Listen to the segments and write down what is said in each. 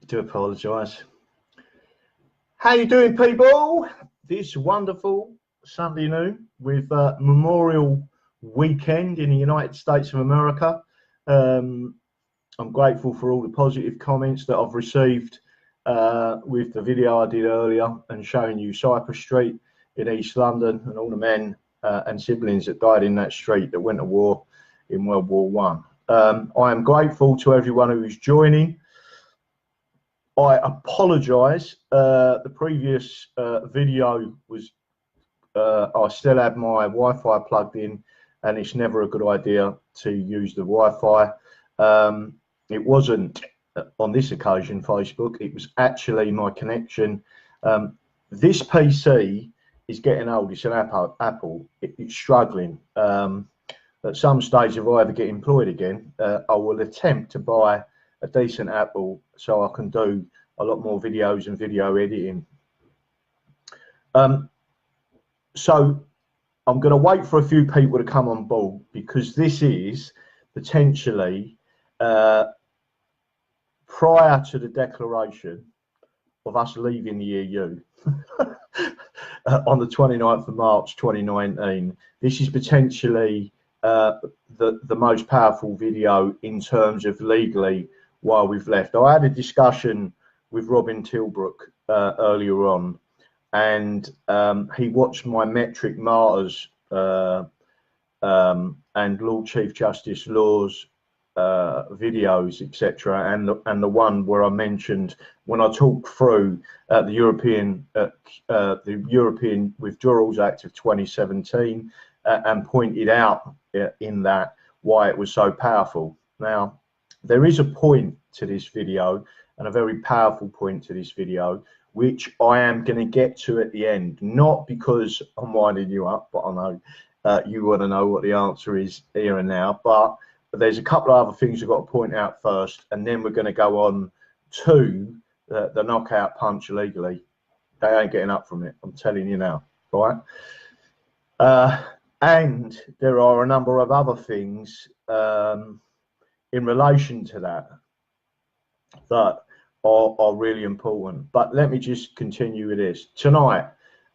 do apologise. How you doing, people? This wonderful Sunday noon with Memorial Weekend in the United States of America. I'm grateful for all the positive comments that I've received with the video I did earlier and showing you Cypress Street in East London and all the men and siblings that died in that street that went to war in World War One. I am grateful to everyone who is joining. I apologise. The previous video was I still had my Wi-Fi plugged in, and it's never a good idea to use the Wi-Fi. It wasn't on this occasion Facebook. It was actually my connection. This PC is getting old. It's an Apple. It's struggling. At some stage, if I ever get employed again, I will attempt to buy a decent Apple so I can do a lot more videos and video editing. So I'm going to wait for a few people to come on board, because this is potentially prior to the declaration of us leaving the EU on the 29th of March 2019. This is potentially the most powerful video in terms of legally while we've left. I had a discussion with Robin Tilbrook earlier on, and he watched my Metric Martyrs and Lord Chief Justice Law's videos, etc., and the one where I mentioned when I talked through the European Withdrawals Act of 2017 and pointed out in that why it was so powerful. Now, there is a point to this video, and a very powerful point to this video, which I am going to get to at the end, not because I'm winding you up, but I know you want to know what the answer is here and now. But there's a couple of other things I've got to point out first, and then we're going to go on to the knockout punch legally. They ain't getting up from it, I'm telling you now, right? And there are a number of other things in relation to that are really important. But let me just continue with this. Tonight,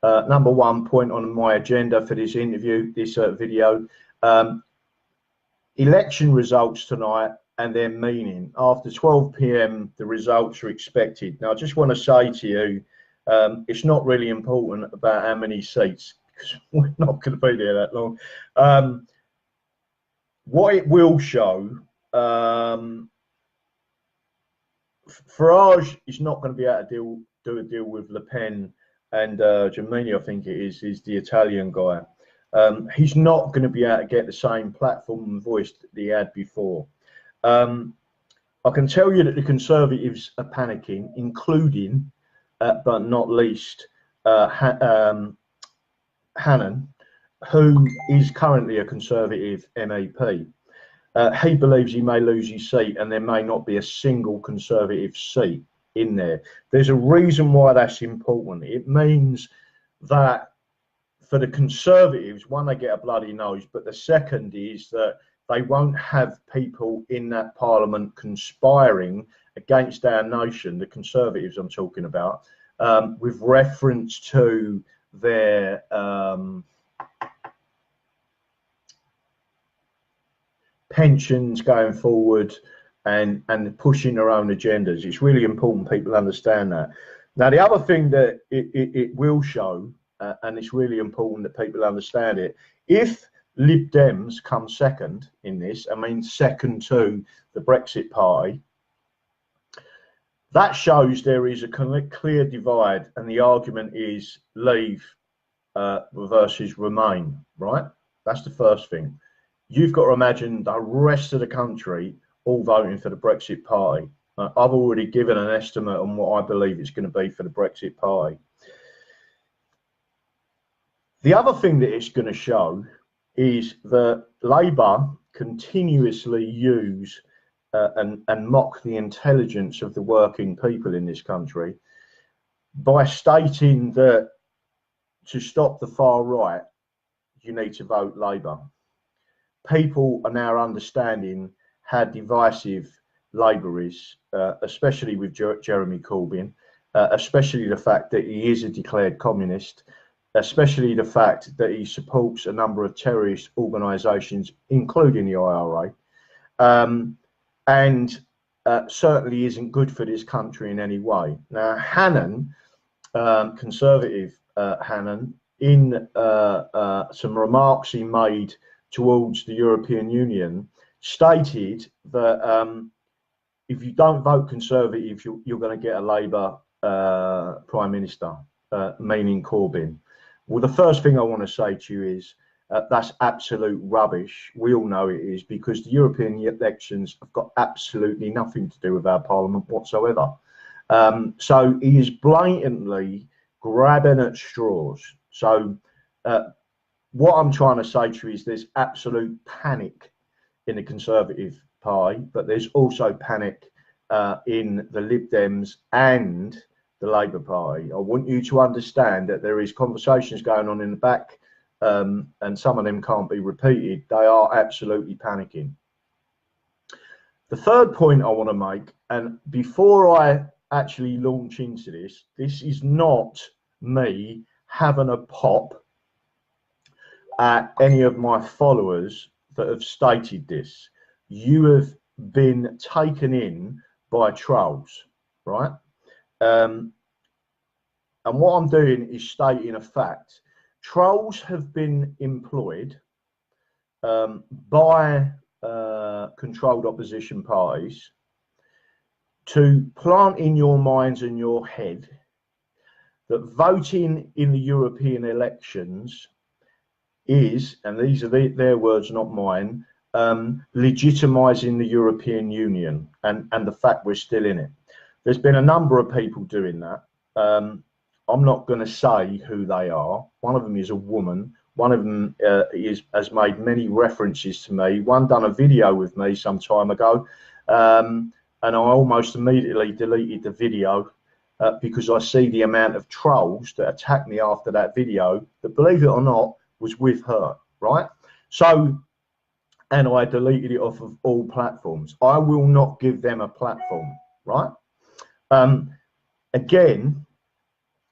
number one point on my agenda for this interview, this video, election results tonight and their meaning. After 12 p.m, the results are expected. Now, I just want to say to you, it's not really important about how many seats, because we're not going to be there that long. What it will show, Farage is not going to be able to do a deal with Le Pen and Giannini, I think it is the Italian guy. He's not going to be able to get the same platform and voice that he had before. I can tell you that the Conservatives are panicking, including, but not least, Hannon, who is currently a Conservative MEP. He believes he may lose his seat, and there may not be a single Conservative seat in there. There's a reason why that's important. It means that for the Conservatives, one, they get a bloody nose, but the second is that they won't have people in that parliament conspiring against our nation, the Conservatives I'm talking about, with reference to their pensions going forward and pushing their own agendas. It's really important people understand that. Now, the other thing that it will show, and it's really important that people understand it, if Lib Dems come second in this, I mean second to the Brexit party, that shows there is a clear divide, and the argument is Leave versus Remain, right? That's the first thing. You've got to imagine the rest of the country all voting for the Brexit party. I've already given an estimate on what I believe it's going to be for the Brexit party. The other thing that it's going to show is that Labour continuously use and mock the intelligence of the working people in this country by stating that to stop the far right, you need to vote Labour. People are now understanding how divisive Labour is, especially with Jeremy Corbyn, especially the fact that he is a declared communist, especially the fact that he supports a number of terrorist organisations, including the IRA, and certainly isn't good for this country in any way. Now, Hannon, Conservative Hannon, in some remarks he made towards the European Union, stated that if you don't vote Conservative, you're going to get a Labour Prime Minister, meaning Corbyn. Well, the first thing I want to say to you is that's absolute rubbish. We all know it is, because the European elections have got absolutely nothing to do with our parliament whatsoever. So he is blatantly grabbing at straws. So what I'm trying to say to you is there's absolute panic in the Conservative Party, but there's also panic in the Lib Dems and the Labour Party. I want you to understand that there is conversations going on in the back, and some of them can't be repeated. They are absolutely panicking. The third point I want to make, and before I actually launch into this, this is not me having a pop at any of my followers that have stated this. You have been taken in by trolls, right? And what I'm doing is stating a fact. Trolls have been employed by controlled opposition parties to plant in your minds and your head that voting in the European elections is, and these are their words, not mine, legitimising the European Union and the fact we're still in it. There's been a number of people doing that. I'm not going to say who they are. One of them is a woman. One of them has made many references to me. One done a video with me some time ago, and I almost immediately deleted the video because I see the amount of trolls that attacked me after that video that, believe it or not, was with her, right? So, and I deleted it off of all platforms. I will not give them a platform, right? Again,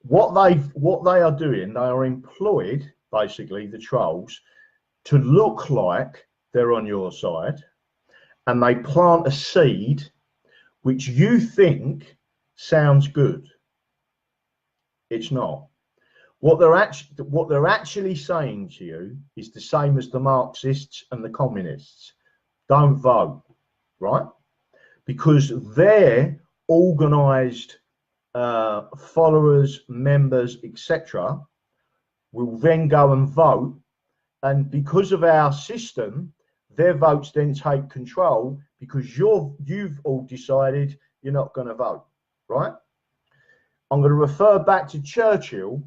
what they are doing, they are employed, basically, the trolls, to look like they're on your side, and they plant a seed which you think sounds good. It's not. What they're actually saying to you is the same as the Marxists and the communists. Don't vote, right? Because they're organised followers, members, etc., will then go and vote, and because of our system, their votes then take control because you've all decided you're not going to vote, right? I'm going to refer back to Churchill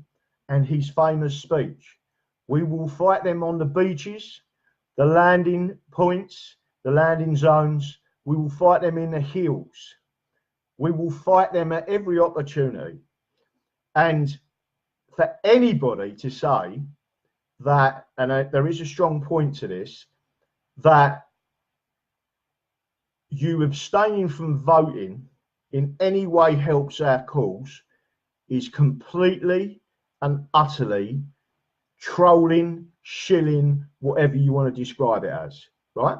and his famous speech. We will fight them on the beaches, the landing points, the landing zones. We will fight them in the hills. We will fight them at every opportunity. And for anybody to say that, and there is a strong point to this, that you abstaining from voting in any way helps our cause is completely and utterly trolling, shilling, whatever you want to describe it as, right?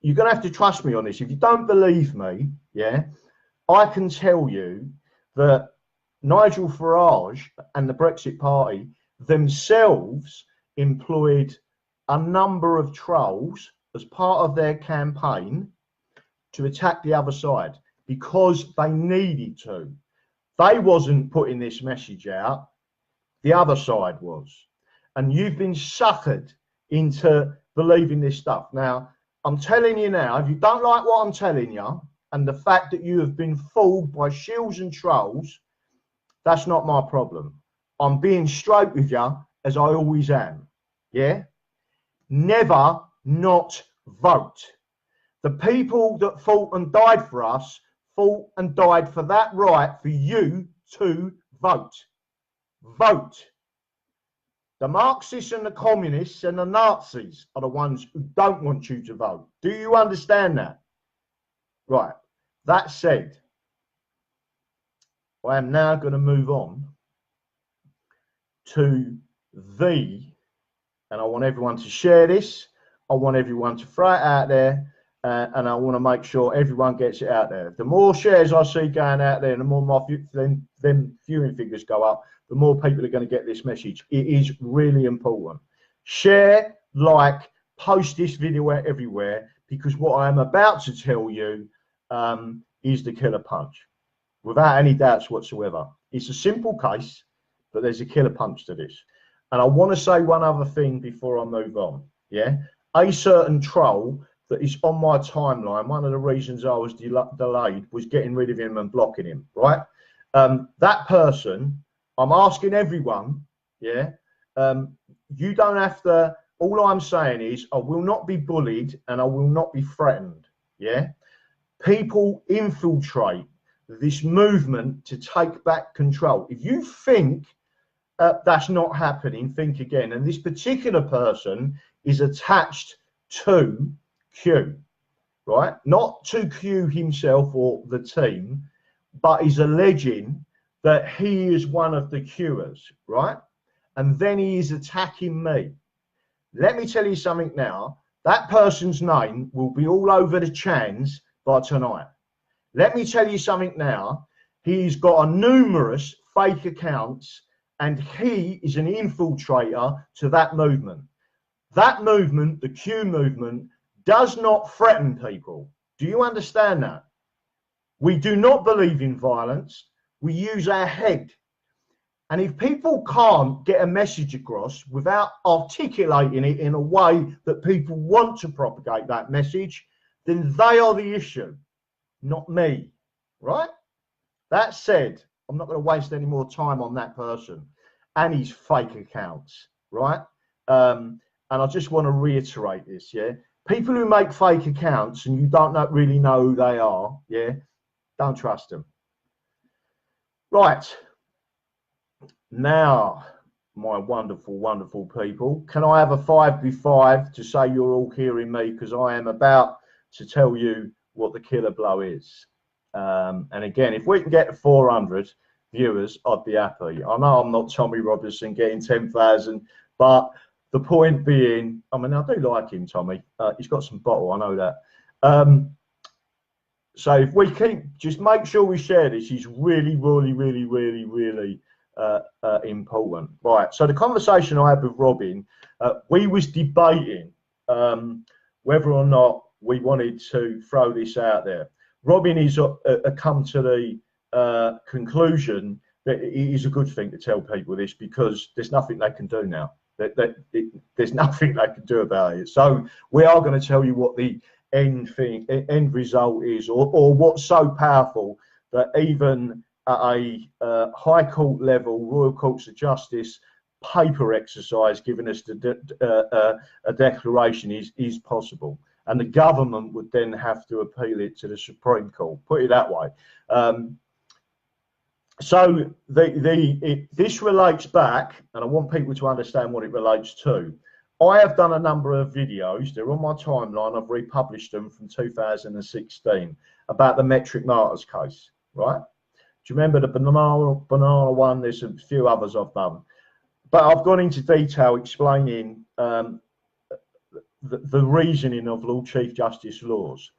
You're going to have to trust me on this. If you don't believe me, yeah, I can tell you that Nigel Farage and the Brexit Party themselves employed a number of trolls as part of their campaign to attack the other side because they needed to. They wasn't putting this message out, the other side was. And you've been suckered into believing this stuff. Now, I'm telling you now, if you don't like what I'm telling you, and the fact that you have been fooled by shills and trolls, that's not my problem. I'm being straight with you, as I always am. Yeah? Never not vote. The people that fought and died for us fought and died for that right for you to vote. Vote. The Marxists and the communists and the Nazis are the ones who don't want you to vote. Do you understand that? Right. That said, I am now going to move on to and I want everyone to share this. I want everyone to throw it out there, and I want to make sure everyone gets it out there. The more shares I see going out there, and the more my them viewing figures go up, the more people are going to get this message. It is really important. Share, like, post this video out everywhere, because what I am about to tell you is the killer punch, without any doubts whatsoever. It's a simple case, but there's a killer punch to this. And I want to say one other thing before I move on. Yeah, a certain troll that is on my timeline, one of the reasons I was delayed was getting rid of him and blocking him, right? That person, I'm asking everyone, yeah, you don't have to, all I'm saying is I will not be bullied and I will not be threatened, yeah? People infiltrate this movement to take back control. If you think that's not happening, think again. And this particular person is attached to Q, right? Not to Q himself or the team, but is alleging that he is one of the Qers, right? And then he is attacking me. Let me tell you something now. That person's name will be all over the chans by tonight. Let me tell you something now. He's got a numerous fake accounts, and he is an infiltrator to that movement. That movement, the Q movement, does not threaten people. Do you understand that? We do not believe in violence. We use our head. And if people can't get a message across without articulating it in a way that people want to propagate that message, then they are the issue, not me, right? That said, I'm not going to waste any more time on that person and his fake accounts, right? And I just want to reiterate this, yeah? People who make fake accounts and you don't really know who they are, yeah, don't trust them. Right. Now, my wonderful, wonderful people, can I have a 5v5 to say you're all hearing me, because I am about to tell you what the killer blow is. And again, if we can get to 400 viewers, I'd be happy. I know I'm not Tommy Robertson getting 10,000, but the point being, I mean, I do like him, Tommy. He's got some bottle, I know that. So if we keep, just make sure we share this. He's really, really, really, really, really important. Right. So the conversation I had with Robin, we was debating whether or not we wanted to throw this out there. Robin is come to the conclusion that it is a good thing to tell people this, because there's nothing they can do now. There's nothing they can do about it. So we are going to tell you what the end result is, or what's so powerful that even at a high court level, Royal Courts of Justice paper exercise giving us a declaration is possible. And the government would then have to appeal it to the Supreme Court, put it that way. So this relates back, and I want people to understand what it relates to. I have done a number of videos, they're on my timeline, I've republished them from 2016, about the Metric Martyrs case, right? Do you remember the banana one? There's a few others I've done. But I've gone into detail explaining the reasoning of Lord Chief Justice laws.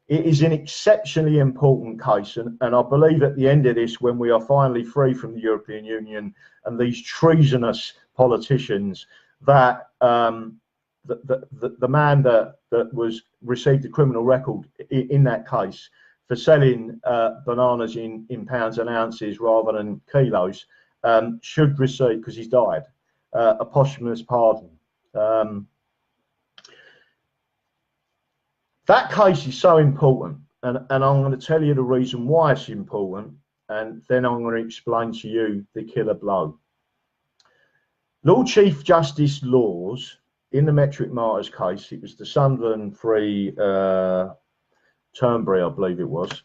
It is an exceptionally important case, and I believe at the end of this, when we are finally free from the European Union and these treasonous politicians, that the man that was received a criminal record in that case for selling bananas in pounds and ounces rather than kilos should receive, because he's died, a posthumous pardon. That case is so important, and I'm going to tell you the reason why it's important, and then I'm going to explain to you the killer blow. Lord Chief Justice laws in the Metric Martyrs case, it was the Sunderland Free Turnberry, I believe it was.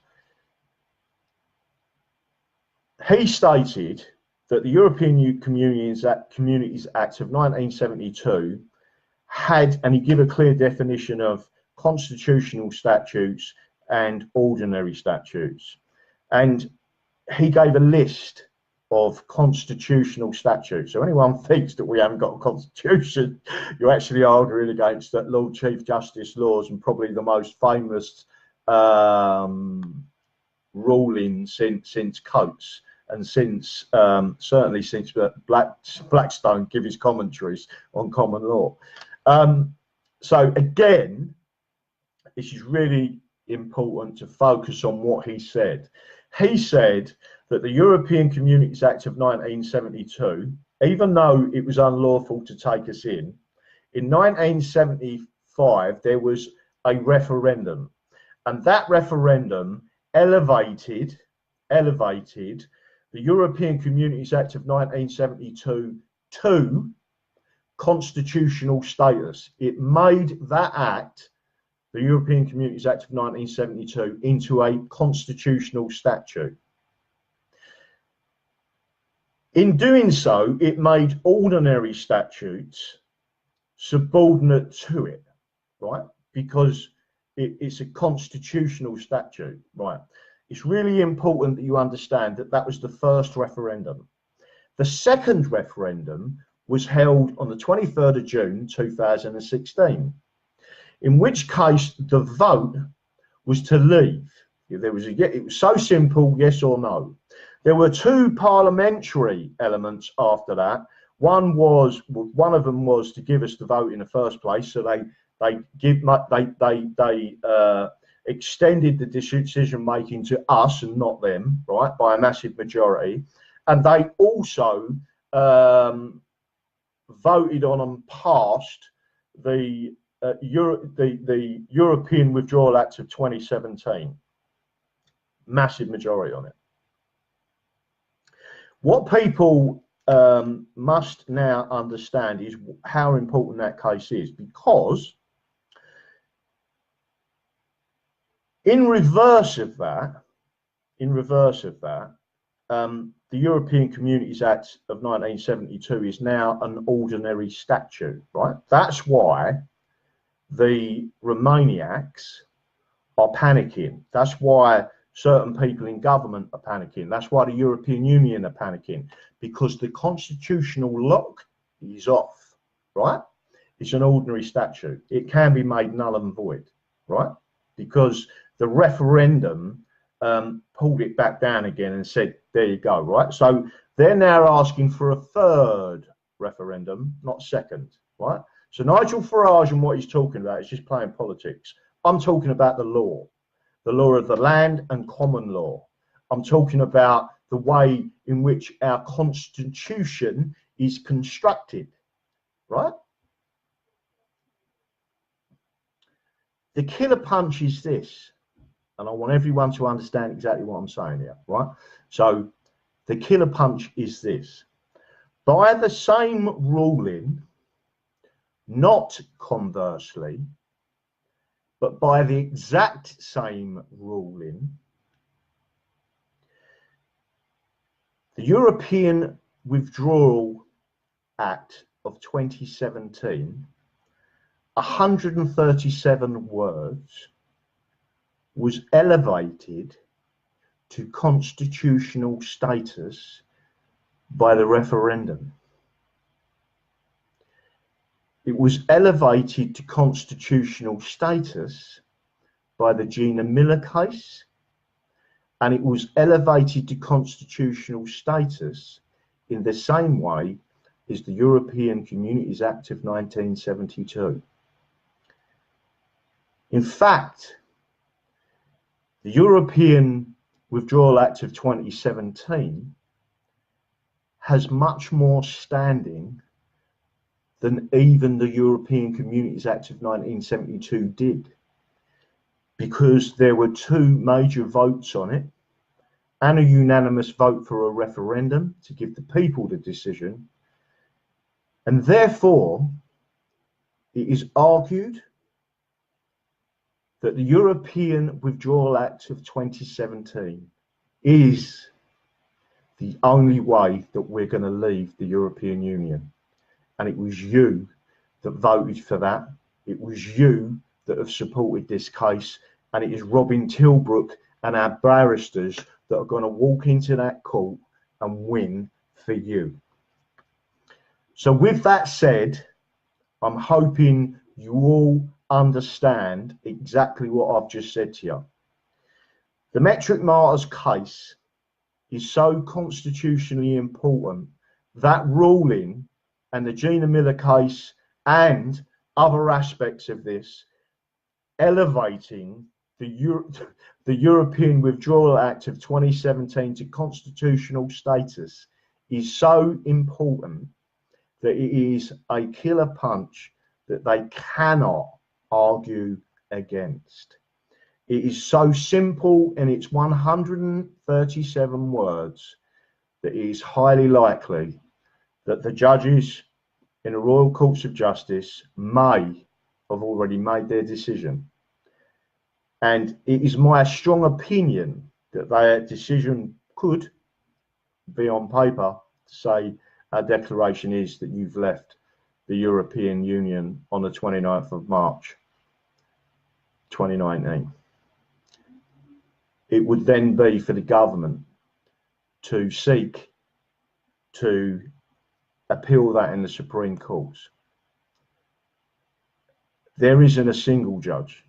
He stated that the European Communities Act of 1972 had, and he gave a clear definition of constitutional statutes and ordinary statutes. And he gave a list of constitutional statutes. So anyone thinks that we haven't got a constitution, you're actually arguing against that Lord Chief Justice laws, and probably the most famous ruling since Coates, and since certainly since Blackstone give his commentaries on common law. So again, this is really important to focus on what he said. He said that the European Communities Act of 1972, even though it was unlawful to take us in 1975 there was a referendum, and that referendum elevated the European Communities Act of 1972 to constitutional status. It made that act, the European Communities Act of 1972, into a constitutional statute. In doing so, it made ordinary statutes subordinate to it, right? Because it's a constitutional statute, right? It's really important that you understand that that was the first referendum. The second referendum was held on the 23rd of June 2016, in which case the vote was to leave. It was so simple, yes or no. There were two parliamentary elements after that. One of them was to give us the vote in the first place, so they extended the decision making to us and not them, right, by a massive majority. And they also voted on and passed the European Withdrawal Act of 2017. Massive majority on it. What people must now understand is how important that case is, because in reverse of that, the European Communities Act of 1972 is now an ordinary statute, right? That's why the Romaniacs are panicking. That's why certain people in government are panicking. That's why the European Union are panicking, because the constitutional lock is off, right? It's an ordinary statute. It can be made null and void, right? Because the referendum pulled it back down again and said, there you go, right? So they're now asking for a third referendum, not second, right? So Nigel Farage and what he's talking about is just playing politics. I'm talking about the law of the land and common law. I'm talking about the way in which our constitution is constructed, right? The killer punch is this, and I want everyone to understand exactly what I'm saying here, right? So the killer punch is this. By the same ruling, not conversely, but by the exact same ruling, the European Withdrawal Act of 2017, 137 words, was elevated to constitutional status by the referendum. It was elevated to constitutional status by the Gina Miller case, and it was elevated to constitutional status in the same way as the European Communities Act of 1972. In fact, the European Withdrawal Act of 2017 has much more standing than even the European Communities Act of 1972 did, because there were two major votes on it and a unanimous vote for a referendum to give the people the decision, and therefore it is argued that the European Withdrawal Act of 2017 is the only way that we're going to leave the European Union. And it was you that voted for that. It was you that have supported this case. and it is Robin Tilbrook and our barristers that are going to walk into that court and win for you. So with that said, I'm hoping you all understand exactly what I've just said to you. The Metric Martyrs case is so constitutionally important. That ruling and the Gina Miller case and other aspects of this, elevating the European Withdrawal Act of 2017 to constitutional status, is so important that it is a killer punch that they cannot argue against. It is so simple in its 137 words that it is highly likely that the judges in the Royal Courts of Justice may have already made their decision. And it is my strong opinion that their decision could be on paper to say our declaration is that you've left the European Union on the 29th of March 2019. It would then be for the government to seek to appeal that in the Supreme Court. There isn't a single judge,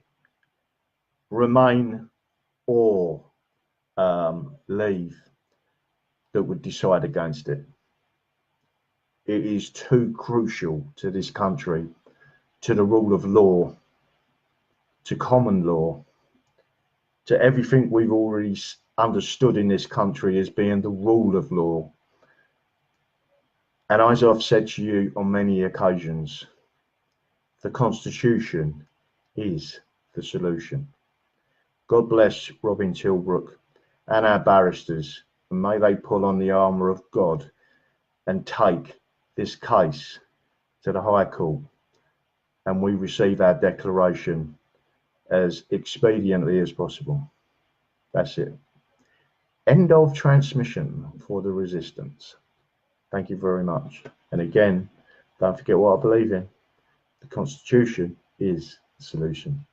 Remain or Leave, that would decide against it. It is too crucial to this country, to the rule of law, to common law, to everything we've already understood in this country as being the rule of law. And as I've said to you on many occasions, the Constitution is the solution. God bless Robin Tilbrook and our barristers, and may they pull on the armour of God and take this case to the High Court, and we receive our declaration as expediently as possible. That's it. End of transmission for the resistance. Thank you very much. And again, don't forget what I believe in. The Constitution is the solution.